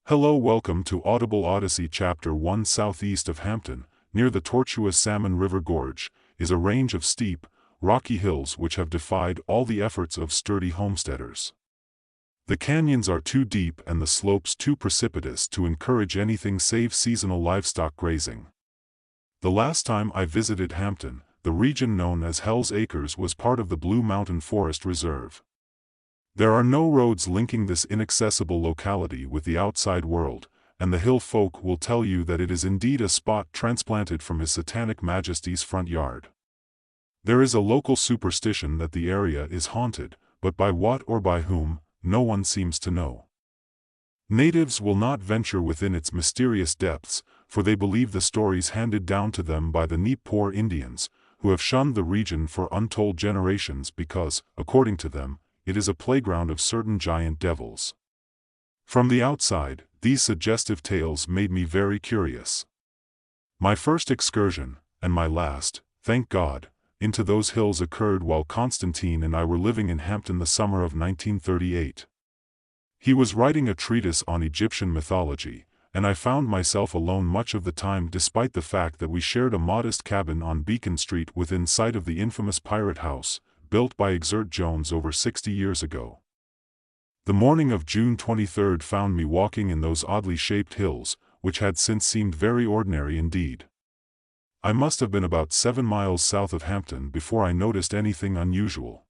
Hello, welcome to Audible Odyssey Chapter 1. Southeast of Hampton, near the tortuous Salmon River Gorge, is a range of steep, rocky hills which have defied all the efforts of sturdy homesteaders. The canyons are too deep and the slopes too precipitous to encourage anything save seasonal livestock grazing. The last time I visited Hampton, the region known as Hell's Acres was part of the Blue Mountain Forest Reserve. There are no roads linking this inaccessible locality with the outside world, and the hill folk will tell you that it is indeed a spot transplanted from His Satanic Majesty's front yard. There is a local superstition that the area is haunted, but by what or by whom, no one seems to know. Natives will not venture within its mysterious depths, for they believe the stories handed down to them by the Neepor Indians, who have shunned the region for untold generations because, according to them, it is a playground of certain giant devils. From the outside, these suggestive tales made me very curious. My first excursion, and my last, thank God, into those hills occurred while Constantine and I were living in Hampton the summer of 1938. He was writing a treatise on Egyptian mythology, and I found myself alone much of the time despite the fact that we shared a modest cabin on Beacon Street within sight of the infamous Pirate House, built by Exert Jones over 60 years ago. The morning of June 23 found me walking in those oddly shaped hills, which had since seemed very ordinary indeed. I must have been about 7 miles south of Hampton before I noticed anything unusual.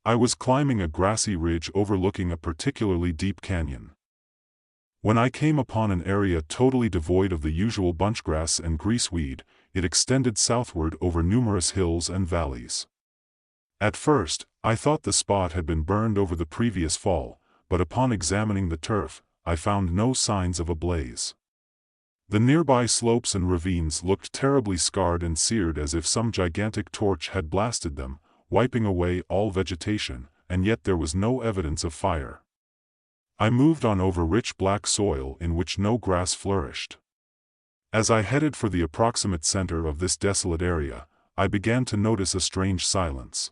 I was climbing a grassy ridge overlooking a particularly deep canyon, when I came upon an area totally devoid of the usual bunchgrass and greaseweed. It extended southward over numerous hills and valleys. At first, I thought the spot had been burned over the previous fall, but upon examining the turf, I found no signs of a blaze. The nearby slopes and ravines looked terribly scarred and seared as if some gigantic torch had blasted them, wiping away all vegetation, and yet there was no evidence of fire. I moved on over rich black soil in which no grass flourished. As I headed for the approximate center of this desolate area, I began to notice a strange silence.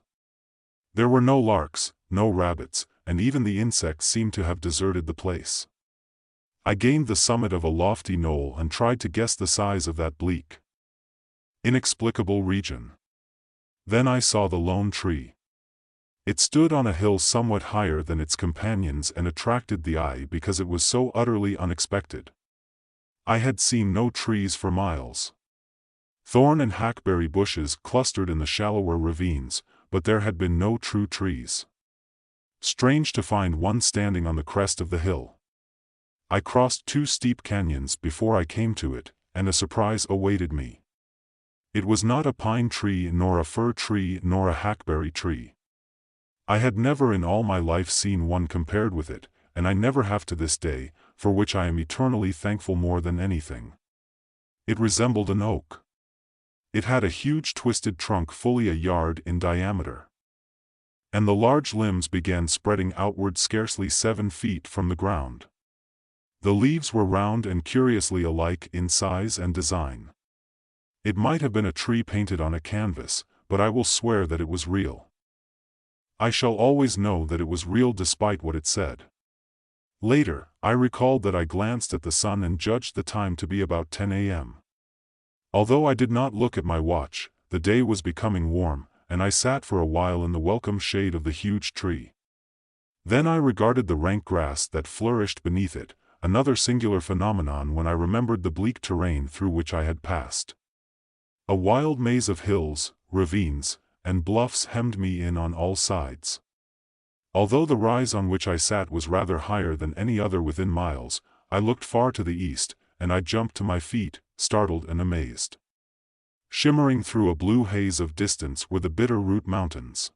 There were no larks, no rabbits, and even the insects seemed to have deserted the place. I gained the summit of a lofty knoll and tried to guess the size of that bleak, inexplicable region. Then I saw the lone tree. It stood on a hill somewhat higher than its companions and attracted the eye because it was so utterly unexpected. I had seen no trees for miles. Thorn and hackberry bushes clustered in the shallower ravines, but there had been no true trees. Strange to find one standing on the crest of the hill. I crossed 2 steep canyons before I came to it, and a surprise awaited me. It was not a pine tree nor a fir tree nor a hackberry tree. I had never in all my life seen one compared with it, and I never have to this day, for which I am eternally thankful more than anything. It resembled an oak. It had a huge twisted trunk fully a yard in diameter, and the large limbs began spreading outward scarcely 7 feet from the ground. The leaves were round and curiously alike in size and design. It might have been a tree painted on a canvas, but I will swear that it was real. I shall always know that it was real despite what it said. Later, I recalled that I glanced at the sun and judged the time to be about 10 a.m. Although I did not look at my watch, the day was becoming warm, and I sat for a while in the welcome shade of the huge tree. Then I regarded the rank grass that flourished beneath it, another singular phenomenon when I remembered the bleak terrain through which I had passed. A wild maze of hills, ravines, and bluffs hemmed me in on all sides. Although the rise on which I sat was rather higher than any other within miles, I looked far to the east, and I jumped to my feet, startled and amazed. Shimmering through a blue haze of distance were the Bitter Root Mountains.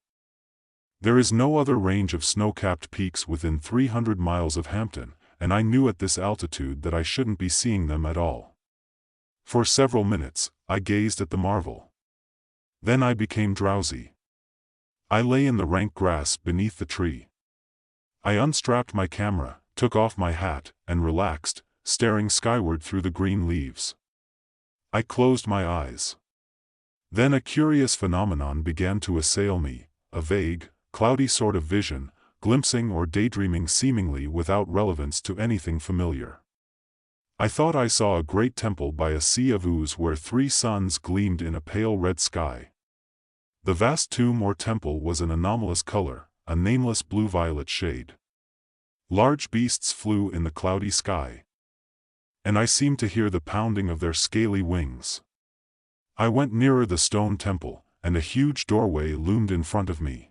There is no other range of snow-capped peaks within 300 miles of Hampton, and I knew at this altitude that I shouldn't be seeing them at all. For several minutes, I gazed at the marvel. Then I became drowsy. I lay in the rank grass beneath the tree. I unstrapped my camera, took off my hat, and relaxed, staring skyward through the green leaves. I closed my eyes. Then a curious phenomenon began to assail me, a vague, cloudy sort of vision, glimpsing or daydreaming seemingly without relevance to anything familiar. I thought I saw a great temple by a sea of ooze where 3 suns gleamed in a pale red sky. The vast tomb or temple was an anomalous color, a nameless blue-violet shade. Large beasts flew in the cloudy sky, and I seemed to hear the pounding of their scaly wings. I went nearer the stone temple, and a huge doorway loomed in front of me.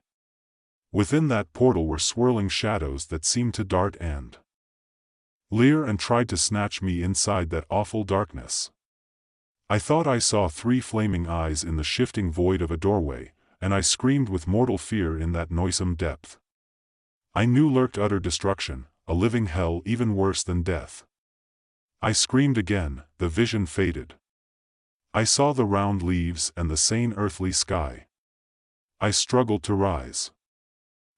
Within that portal were swirling shadows that seemed to dart and leer and tried to snatch me inside that awful darkness. I thought I saw 3 flaming eyes in the shifting void of a doorway, and I screamed with mortal fear in that noisome depth. I knew lurked utter destruction, a living hell even worse than death. I screamed again, the vision faded. I saw the round leaves and the sane earthly sky. I struggled to rise.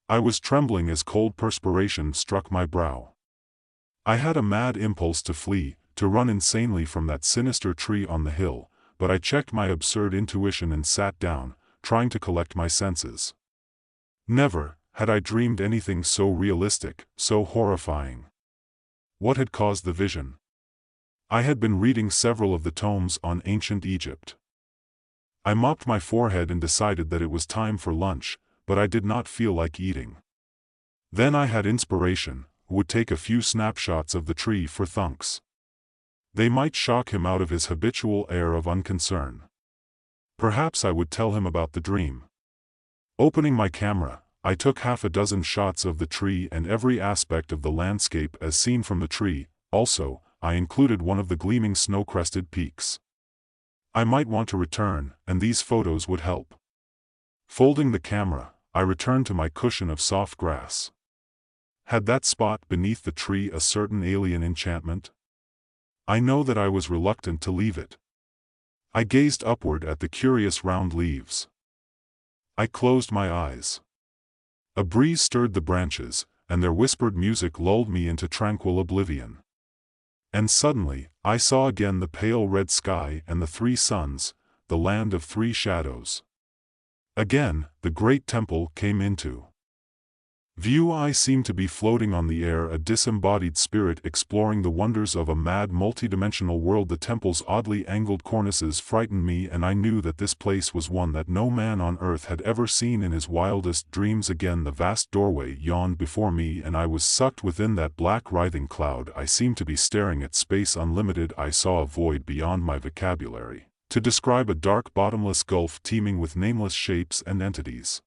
I was trembling as cold perspiration struck my brow. I had a mad impulse to flee, to run insanely from that sinister tree on the hill, but I checked my absurd intuition and sat down, trying to collect my senses. Never had I dreamed anything so realistic, so horrifying. What had caused the vision? I had been reading several of the tomes on ancient Egypt. I mopped my forehead and decided that it was time for lunch, but I did not feel like eating. Then I had inspiration, would take a few snapshots of the tree for Thunks. They might shock him out of his habitual air of unconcern. Perhaps I would tell him about the dream. Opening my camera, I took 6 shots of the tree and every aspect of the landscape as seen from the tree. Also, I included one of the gleaming snow-crested peaks. I might want to return, and these photos would help. Folding the camera, I returned to my cushion of soft grass. Had that spot beneath the tree a certain alien enchantment? I know that I was reluctant to leave it. I gazed upward at the curious round leaves. I closed my eyes. A breeze stirred the branches, and their whispered music lulled me into tranquil oblivion. And suddenly, I saw again the pale red sky and the 3 suns, the land of 3 shadows. Again, the great temple came into view. I seemed to be floating on the air, a disembodied spirit exploring the wonders of a mad multidimensional world. The temple's oddly angled cornices frightened me, and I knew that this place was one that no man on earth had ever seen in his wildest dreams. Again the vast doorway yawned before me, and I was sucked within that black writhing cloud. I seemed to be staring at space unlimited. I saw a void beyond my vocabulary to describe, a dark bottomless gulf teeming with nameless shapes and entities.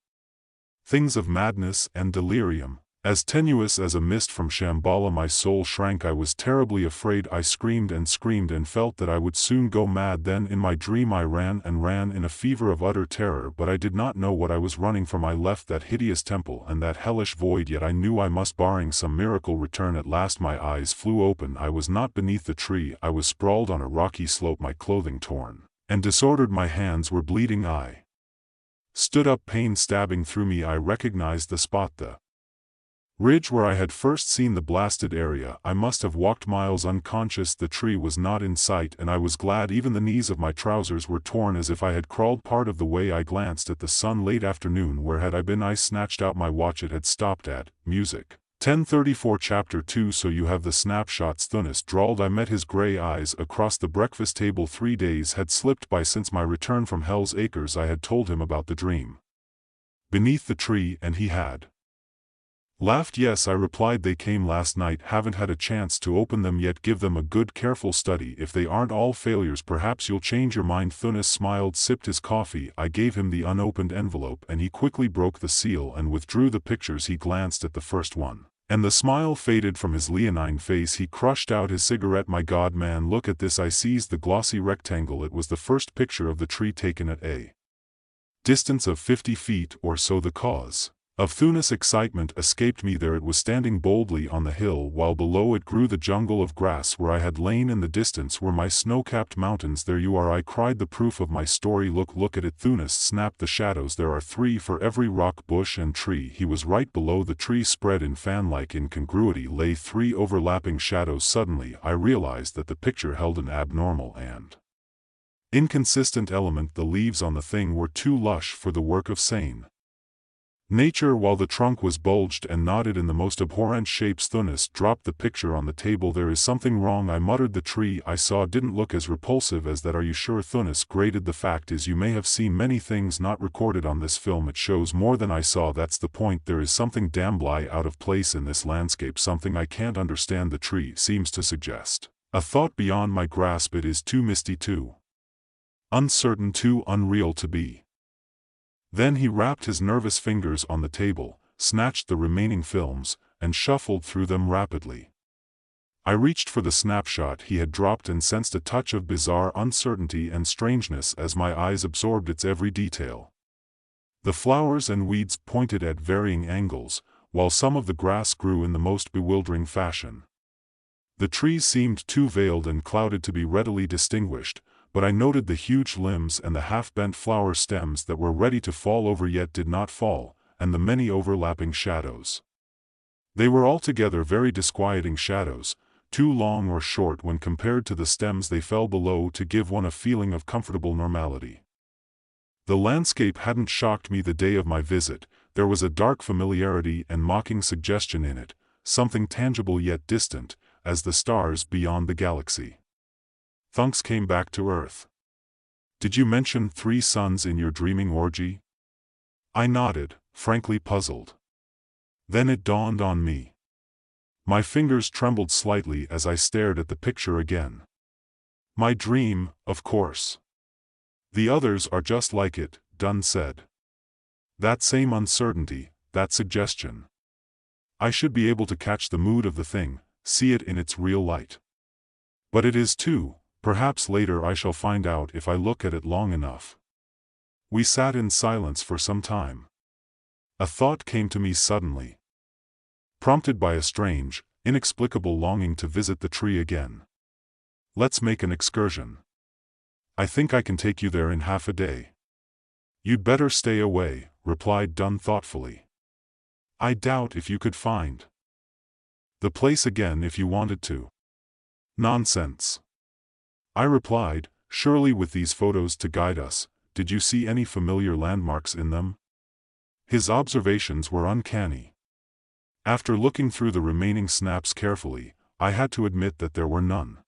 Things of madness and delirium, as tenuous as a mist from Shambhala. My soul shrank. I was terribly afraid. I screamed and felt that I would soon go mad. Then in my dream I ran and ran in a fever of utter terror, but I did not know what I was running from. I left that hideous temple and that hellish void, yet I knew I must, barring some miracle, return. At last my eyes flew open. I was not beneath the tree. I was sprawled on a rocky slope, my clothing torn and disordered. My hands were bleeding. I stood up, pain stabbing through me. I recognized the spot, the ridge where I had first seen the blasted area. I must have walked miles unconscious. The tree was not in sight, and I was glad. Even the knees of my trousers were torn, as if I had crawled part of the way. I glanced at the sun. Late afternoon. Where had I been? I snatched out my watch. It had stopped at music 10:34. Chapter 2. So you have the snapshots, Thunis drawled. I met his gray eyes across the breakfast table. 3 days had slipped by since my return from Hell's Acres. I had told him about the dream beneath the tree, and he had laughed. Yes, I replied, they came last night. Haven't had a chance to open them yet. Give them a good careful study. If they aren't all failures, perhaps you'll change your mind. Thunis smiled, sipped his coffee. I gave him the unopened envelope, and he quickly broke the seal and withdrew the pictures. He glanced at the first one, and the smile faded from his leonine face. He crushed out his cigarette. My God, man, look at this. I seized the glossy rectangle. It was the first picture of the tree taken at a distance of 50 feet or so. The cause of Thunis' excitement escaped me. There it was, standing boldly on the hill, while below it grew the jungle of grass where I had lain. In the distance were my snow-capped mountains. There you are, I cried, the proof of my story. Look at it. Thunis snapped. The shadows, there are 3 for every rock, bush and tree. He was right. Below the tree, spread in fan-like incongruity, lay 3 overlapping shadows. Suddenly I realized that the picture held an abnormal and inconsistent element. The leaves on the thing were too lush for the work of sane Nature, while the trunk was bulged and knotted in the most abhorrent shapes, Thunis dropped the picture on the table. There is something wrong, I muttered. The tree I saw didn't look as repulsive as that. Are you sure? Thunis grated. The fact is, you may have seen many things not recorded on this film. It shows more than I saw. That's the point. There is something damnably out of place in this landscape, something I can't understand. The tree seems to suggest a thought beyond my grasp. It is too misty, too uncertain, too unreal to be. Then he rapped his nervous fingers on the table, snatched the remaining films, and shuffled through them rapidly. I reached for the snapshot he had dropped and sensed a touch of bizarre uncertainty and strangeness as my eyes absorbed its every detail. The flowers and weeds pointed at varying angles, while some of the grass grew in the most bewildering fashion. The trees seemed too veiled and clouded to be readily distinguished, but I noted the huge limbs and the half-bent flower stems that were ready to fall over yet did not fall, and the many overlapping shadows. They were altogether very disquieting shadows, too long or short when compared to the stems they fell below to give one a feeling of comfortable normality. The landscape hadn't shocked me the day of my visit. There was a dark familiarity and mocking suggestion in it, something tangible yet distant, as the stars beyond the galaxy. Thunks came back to Earth. Did you mention 3 suns in your dreaming orgy? I nodded, frankly puzzled. Then it dawned on me. My fingers trembled slightly as I stared at the picture again. My dream, of course. The others are just like it, Dunn said. That same uncertainty, that suggestion. I should be able to catch the mood of the thing, see it in its real light. But it is too. Perhaps later I shall find out if I look at it long enough. We sat in silence for some time. A thought came to me suddenly, prompted by a strange, inexplicable longing to visit the tree again. Let's make an excursion. I think I can take you there in half a day. You'd better stay away, replied Dunn thoughtfully. I doubt if you could find the place again if you wanted to. Nonsense. I replied, surely with these photos to guide us, did you see any familiar landmarks in them? His observations were uncanny. After looking through the remaining snaps carefully, I had to admit that there were none.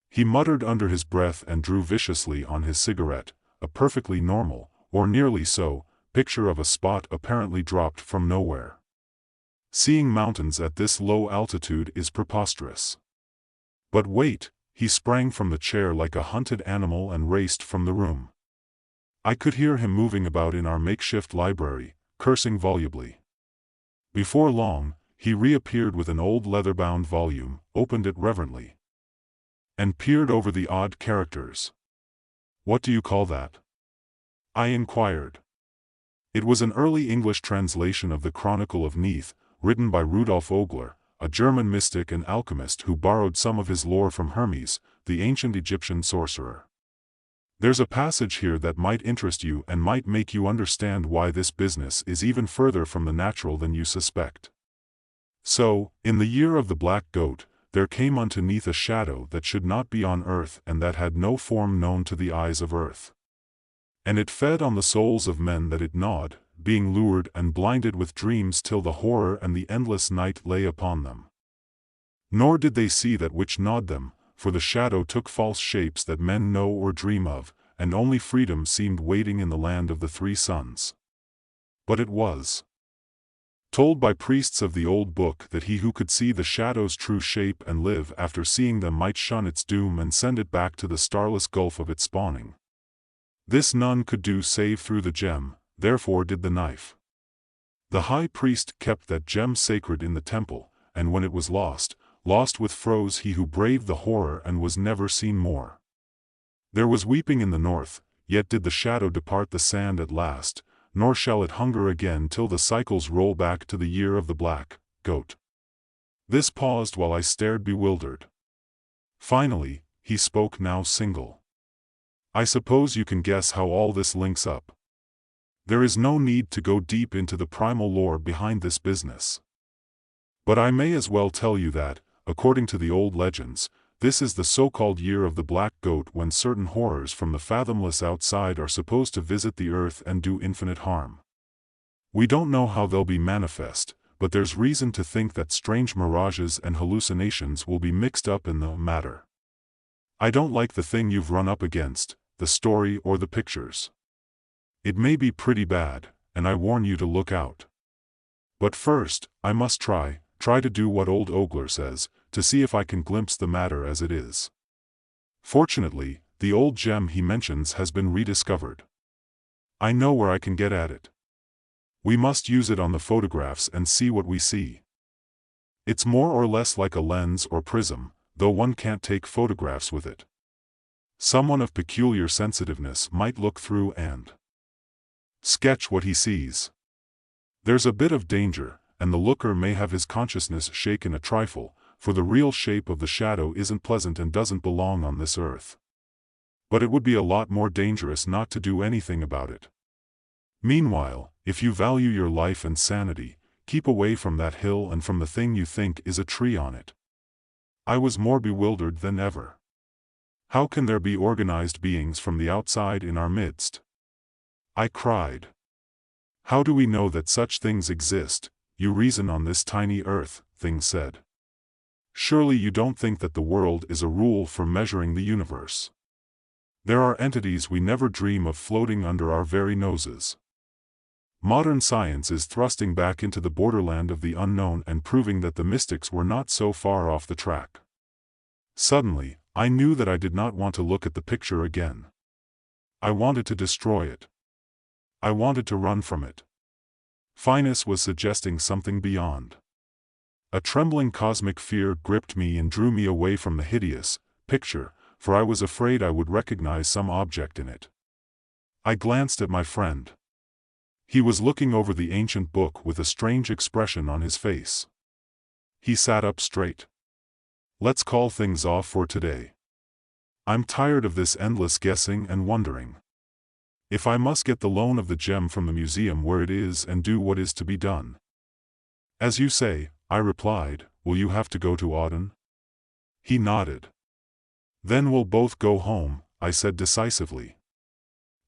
He muttered under his breath and drew viciously on his cigarette, a perfectly normal, or nearly so, picture of a spot apparently dropped from nowhere. Seeing mountains at this low altitude is preposterous. But wait. He sprang from the chair like a hunted animal and raced from the room. I could hear him moving about in our makeshift library, cursing volubly. Before long, he reappeared with an old leather-bound volume, opened it reverently, and peered over the odd characters. What do you call that? I inquired. It was an early English translation of the Chronicle of Neith, written by Rudolf Ogler, a German mystic and alchemist who borrowed some of his lore from Hermes, the ancient Egyptian sorcerer. There's a passage here that might interest you and might make you understand why this business is even further from the natural than you suspect. So, in the year of the black goat, there came unto Neith a shadow that should not be on earth and that had no form known to the eyes of earth. And it fed on the souls of men that it gnawed, being lured and blinded with dreams till the horror and the endless night lay upon them. Nor did they see that which gnawed them, for the shadow took false shapes that men know or dream of, and only freedom seemed waiting in the land of the 3 suns. But it was told by priests of the old book that he who could see the shadow's true shape and live after seeing them might shun its doom and send it back to the starless gulf of its spawning. This none could do save through the gem, therefore did the knife. The high priest kept that gem sacred in the temple, and when it was lost with froze he who braved the horror and was never seen more. There was weeping in the north, yet did the shadow depart the sand at last, nor shall it hunger again till the cycles roll back to the year of the black goat. This paused while I stared bewildered. Finally, he spoke, now single. I suppose you can guess how all this links up. There is no need to go deep into the primal lore behind this business. But I may as well tell you that, according to the old legends, this is the so-called year of the black goat, when certain horrors from the fathomless outside are supposed to visit the earth and do infinite harm. We don't know how they'll be manifest, but there's reason to think that strange mirages and hallucinations will be mixed up in the matter. I don't like the thing you've run up against, the story or the pictures. It may be pretty bad, and I warn you to look out. But first, I must try to do what old Ogler says, to see if I can glimpse the matter as it is. Fortunately, the old gem he mentions has been rediscovered. I know where I can get at it. We must use it on the photographs and see what we see. It's more or less like a lens or prism, though one can't take photographs with it. Someone of peculiar sensitiveness might look through and sketch what he sees. There's a bit of danger, and the looker may have his consciousness shaken a trifle, for the real shape of the shadow isn't pleasant and doesn't belong on this earth. But it would be a lot more dangerous not to do anything about it. Meanwhile, if you value your life and sanity, keep away from that hill and from the thing you think is a tree on it. I was more bewildered than ever. How can there be organized beings from the outside in our midst? I cried. How do we know that such things exist? You reason on this tiny earth, thing said. Surely you don't think that the world is a rule for measuring the universe. There are entities we never dream of floating under our very noses. Modern science is thrusting back into the borderland of the unknown and proving that the mystics were not so far off the track. Suddenly, I knew that I did not want to look at the picture again. I wanted to destroy it. I wanted to run from it. Finus was suggesting something beyond. A trembling cosmic fear gripped me and drew me away from the hideous picture, for I was afraid I would recognize some object in it. I glanced at my friend. He was looking over the ancient book with a strange expression on his face. He sat up straight. Let's call things off for today. I'm tired of this endless guessing and wondering. If I must get the loan of the gem from the museum where it is and do what is to be done. As you say, I replied, will you have to go to Auden? He nodded. Then we'll both go home, I said decisively.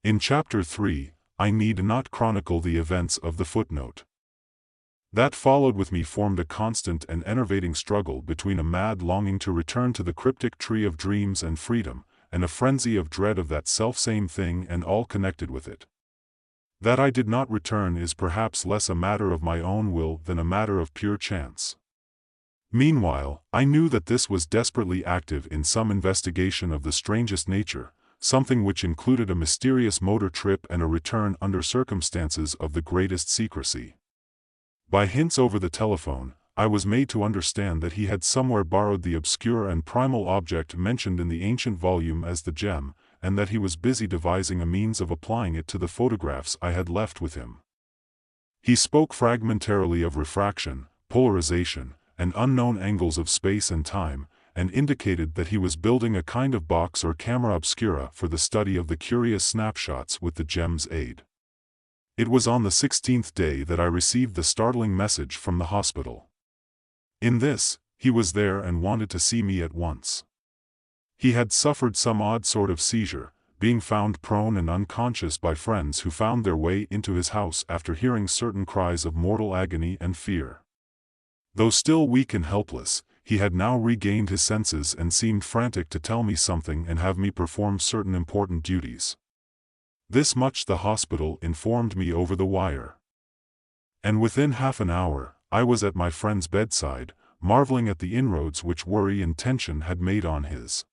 In Chapter 3, I need not chronicle the events of the footnote. That followed with me formed a constant and enervating struggle between a mad longing to return to the cryptic tree of dreams and freedom, and a frenzy of dread of that selfsame thing and all connected with it. That I did not return is perhaps less a matter of my own will than a matter of pure chance. Meanwhile, I knew that this was desperately active in some investigation of the strangest nature, something which included a mysterious motor trip and a return under circumstances of the greatest secrecy. By hints over the telephone, I was made to understand that he had somewhere borrowed the obscure and primal object mentioned in the ancient volume as the gem, and that he was busy devising a means of applying it to the photographs I had left with him. He spoke fragmentarily of refraction, polarization, and unknown angles of space and time, and indicated that he was building a kind of box or camera obscura for the study of the curious snapshots with the gem's aid. It was on the 16th day that I received the startling message from the hospital. In this, he was there and wanted to see me at once. He had suffered some odd sort of seizure, being found prone and unconscious by friends who found their way into his house after hearing certain cries of mortal agony and fear. Though still weak and helpless, he had now regained his senses and seemed frantic to tell me something and have me perform certain important duties. This much the hospital informed me over the wire. And within half an hour, I was at my friend's bedside, marveling at the inroads which worry and tension had made on his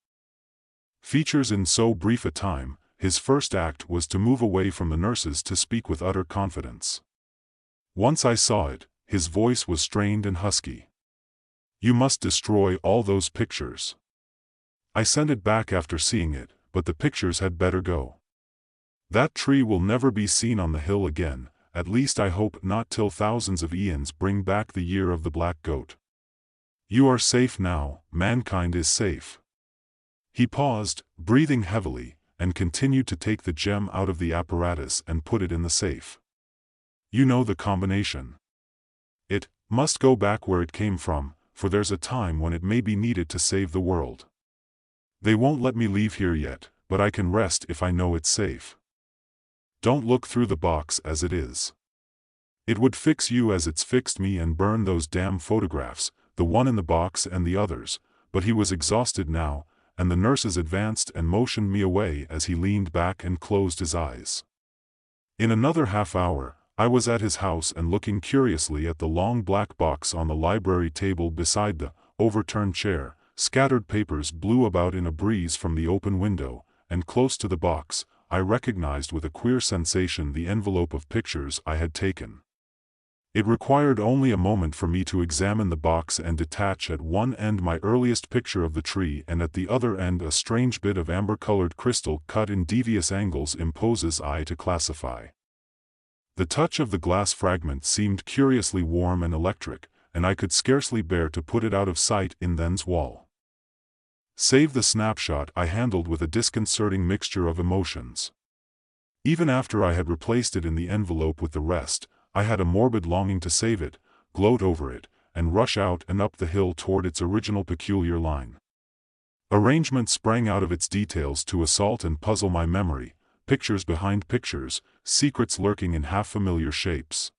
features in so brief a time. His first act was to move away from the nurses to speak with utter confidence. Once I saw it, his voice was strained and husky. You must destroy all those pictures. I sent it back after seeing it, but the pictures had better go. That tree will never be seen on the hill again, at least I hope not till thousands of eons bring back the year of the black goat. You are safe now, mankind is safe. He paused, breathing heavily, and continued to take the gem out of the apparatus and put it in the safe. You know the combination. It must go back where it came from, for there's a time when it may be needed to save the world. They won't let me leave here yet, but I can rest if I know it's safe. Don't look through the box as it is. It would fix you as it's fixed me and burn those damn photographs, the one in the box and the others. But he was exhausted now, and the nurses advanced and motioned me away as he leaned back and closed his eyes. In another half-hour, I was at his house and looking curiously at the long black box on the library table beside the overturned chair. Scattered papers blew about in a breeze from the open window, and close to the box, I recognized with a queer sensation the envelope of pictures I had taken. It required only a moment for me to examine the box and detach at one end my earliest picture of the tree and at the other end a strange bit of amber-colored crystal cut in devious angles imposes eye to classify. The touch of the glass fragment seemed curiously warm and electric, and I could scarcely bear to put it out of sight in then's wall. Save the snapshot I handled with a disconcerting mixture of emotions. Even after I had replaced it in the envelope with the rest, I had a morbid longing to save it, gloat over it, and rush out and up the hill toward its original peculiar line. Arrangement sprang out of its details to assault and puzzle my memory, pictures behind pictures, secrets lurking in half-familiar shapes.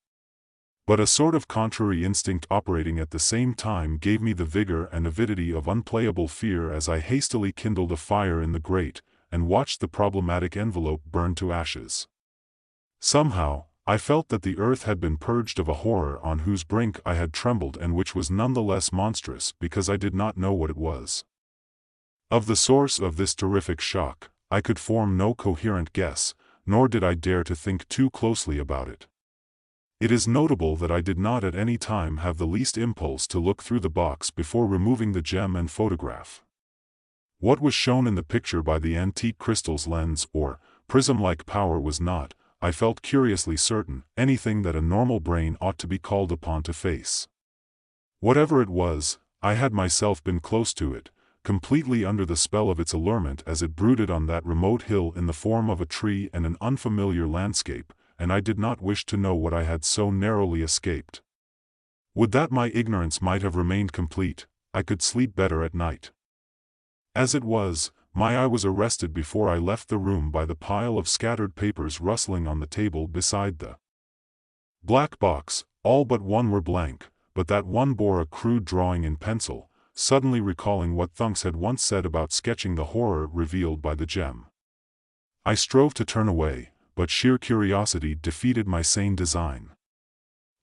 But a sort of contrary instinct operating at the same time gave me the vigor and avidity of unplayable fear as I hastily kindled a fire in the grate, and watched the problematic envelope burn to ashes. Somehow, I felt that the earth had been purged of a horror on whose brink I had trembled and which was none the less monstrous because I did not know what it was. Of the source of this terrific shock, I could form no coherent guess, nor did I dare to think too closely about it. It is notable that I did not at any time have the least impulse to look through the box before removing the gem and photograph. What was shown in the picture by the antique crystal's lens or prism-like power was not, I felt curiously certain, anything that a normal brain ought to be called upon to face. Whatever it was, I had myself been close to it, completely under the spell of its allurement as it brooded on that remote hill in the form of a tree and an unfamiliar landscape, and I did not wish to know what I had so narrowly escaped. Would that my ignorance might have remained complete, I could sleep better at night. As it was, my eye was arrested before I left the room by the pile of scattered papers rustling on the table beside the black box. All but one were blank, but that one bore a crude drawing in pencil, suddenly recalling what Thunks had once said about sketching the horror revealed by the gem. I strove to turn away, but sheer curiosity defeated my sane design.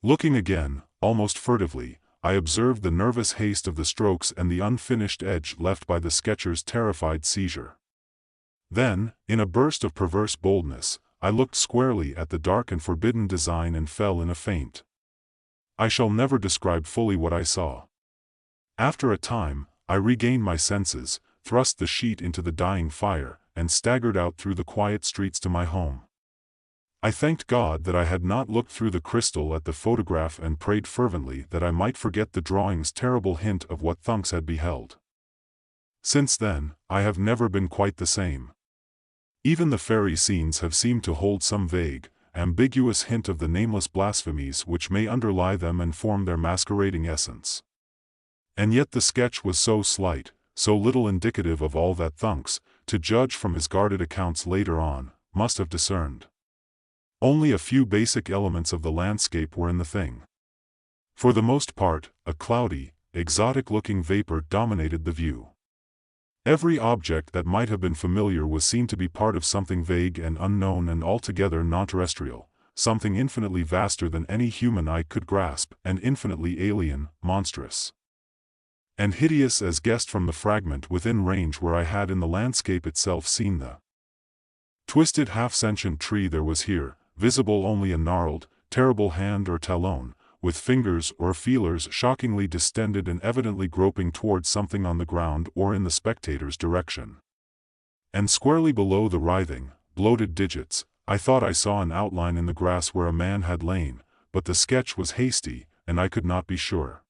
Looking again, almost furtively, I observed the nervous haste of the strokes and the unfinished edge left by the sketcher's terrified seizure. Then, in a burst of perverse boldness, I looked squarely at the dark and forbidden design and fell in a faint. I shall never describe fully what I saw. After a time, I regained my senses, thrust the sheet into the dying fire, and staggered out through the quiet streets to my home. I thanked God that I had not looked through the crystal at the photograph and prayed fervently that I might forget the drawing's terrible hint of what Thunks had beheld. Since then, I have never been quite the same. Even the fairy scenes have seemed to hold some vague, ambiguous hint of the nameless blasphemies which may underlie them and form their masquerading essence. And yet the sketch was so slight, so little indicative of all that Thunks, to judge from his guarded accounts later on, must have discerned. Only a few basic elements of the landscape were in the thing. For the most part, a cloudy, exotic-looking vapor dominated the view. Every object that might have been familiar was seen to be part of something vague and unknown and altogether non-terrestrial, something infinitely vaster than any human eye could grasp, and infinitely alien, monstrous, and hideous as guessed from the fragment within range where I had in the landscape itself seen the twisted half-sentient tree. There was here, visible only a gnarled, terrible hand or talon, with fingers or feelers shockingly distended and evidently groping towards something on the ground or in the spectator's direction. And squarely below the writhing, bloated digits, I thought I saw an outline in the grass where a man had lain, but the sketch was hasty, and I could not be sure.